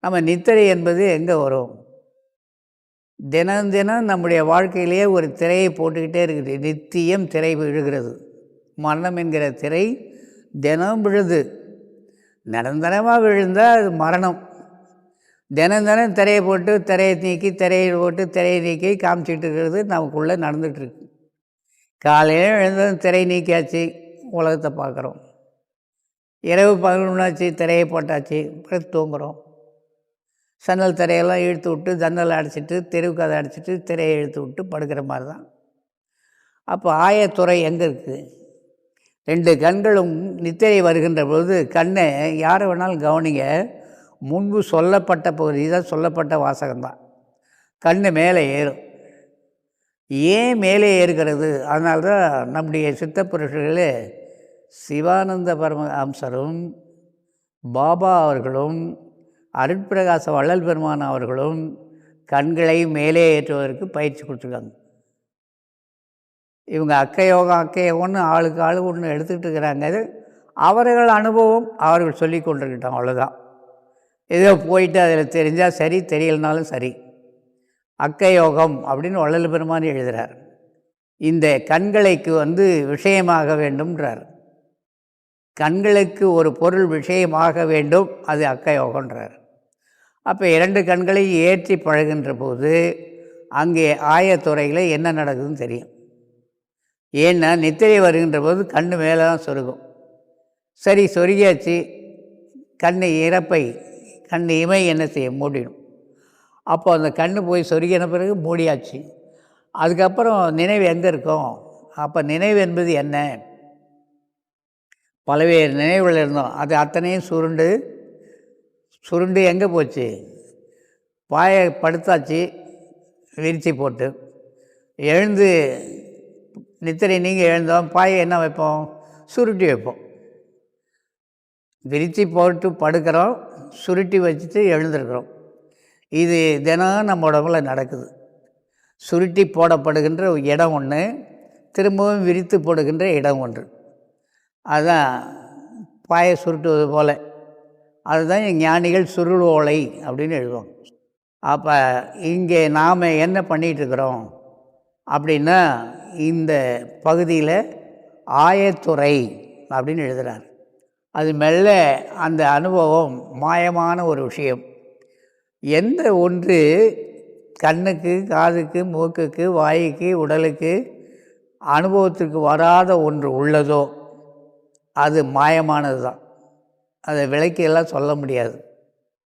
நம்ம நித்திரை என்பது எங்கே வரும்? தினம் தினம் நம்முடைய வாழ்க்கையிலேயே ஒரு திரையை போட்டுக்கிட்டே இருக்குது. நித்தியம் திரை விழுகிறது. மரணம் என்கிற திரை தினம் விழுது. நிரந்தரமாக விழுந்தால் அது மரணம். தினம் தினம் திரையை போட்டு திரையை நீக்கி திரையை போட்டு திரையை நீக்கி காமிச்சிட்டு இருக்கிறது நமக்குள்ளே நடந்துகிட்ருக்கு. காலையில் எழுந்ததும் திரை நீக்கியாச்சு, உலகத்தை பார்க்குறோம். இரவு 11 ஆச்சு, திரையை போட்டாச்சு, பிறகு தூங்குகிறோம். சன்னல் திரையெல்லாம் இழுத்து விட்டு ஜன்னலை அடைச்சிட்டு தெருவுக்கு அதை அடைச்சிட்டு திரையை இழுத்து விட்டு படுக்கிற மாதிரி தான். அப்போ ஆயத்துறை எங்கே இருக்குது? 2 கண்களும் நித்திரை வருகின்ற பொழுது கண்ணை யாரை வேணாலும் கவனிங்க. முன்பு சொல்லப்பட்ட பகுதி தான், சொல்லப்பட்ட வாசகம்தான். கண் மேலே ஏறும். ஏன் மேலே ஏறுகிறது? அதனால தான் நம்முடைய சித்தப்புருஷர்களே சிவானந்த பரமஹம்சரும் பாபா அவர்களும் அருட்பிரகாச வள்ளல் பெருமான் அவர்களும் கண்களை மேலே ஏற்றுவதற்கு பயிற்சி கொடுத்துருக்காங்க. இவங்க அக்கையோகம்னு ஆளுக்கு ஆளு ஒன்று எடுத்துக்கிட்டு இருக்கிறாங்க. அவர்கள் அனுபவம் அவர்கள் சொல்லி கொண்டிருக்கிட்டோம், அவ்வளோதான். ஏதோ போயிட்டு அதில் தெரிஞ்சால் சரி, தெரியலனாலும் சரி. அக்கையோகம் அப்படின்னு வள்ளல் பெருமான் எழுதுகிறார். இந்த கண்களுக்கு விஷயமாக வேண்டும்ன்றார். கண்களுக்கு ஒரு பொருள் விஷயமாக வேண்டும், அது அக்கயோகன்றார். அப்போ 2 கண்களையும் ஏற்றி பழகின்ற போது அங்கே ஆயத்துறையில் என்ன நடக்குதுன்னு தெரியும். ஏன்னா நித்திரை வருகின்ற போது கண் மேலே தான் சொருகும். சரி, சொருகியாச்சு. கண் இறப்பை கண் இமை என்ன செய்ய மூடிடும். அப்போ அந்த கண் போய் சொருகின பிறகு மூடியாச்சு. அதுக்கப்புறம் நினைவு எங்கே இருக்கும்? அப்போ நினைவு என்பது என்ன? பல்வேறு நினைவுகள் இருந்தோம். அது அத்தனையும் சுருண்டு எங்கே போச்சு? பாயை படுத்தாச்சு, விரிச்சி போட்டு எழுந்து நித்திரை நீங்கள் எழுந்தோம். பாயை என்ன வைப்போம்? சுருட்டி வைப்போம். விரிச்சி போட்டு படுக்கிறோம், சுருட்டி வச்சுட்டு எழுந்திருக்கிறோம். இது தினம் நம்ம உடம்புல நடக்குது. சுருட்டி போடப்படுகின்ற இடம் ஒன்று, திரும்பவும் விரித்து போடுகின்ற இடம் ஒன்று. அதுதான் பாயை சுருட்டுவது போல். அதுதான் ஞானிகள் சுருளோலை அப்படின்னு எழுதுவாங்க. அப்போ இங்கே நாம் என்ன பண்ணிகிட்ருக்குறோம் அப்படின்னா, இந்த பகுதியில் ஆயத்துறை அப்படின்னு எழுதுகிறார். அது மெல்ல அந்த அனுபவம் மாயமான ஒரு விஷயம். எந்த ஒன்று கண்ணுக்கு, காதுக்கு, மூக்குக்கு, வாய்க்கு, உடலுக்கு அனுபவத்துக்கு வராத ஒன்று உள்ளதோ அது மாயமானது தான். அதை விளக்கியெல்லாம் சொல்ல முடியாது.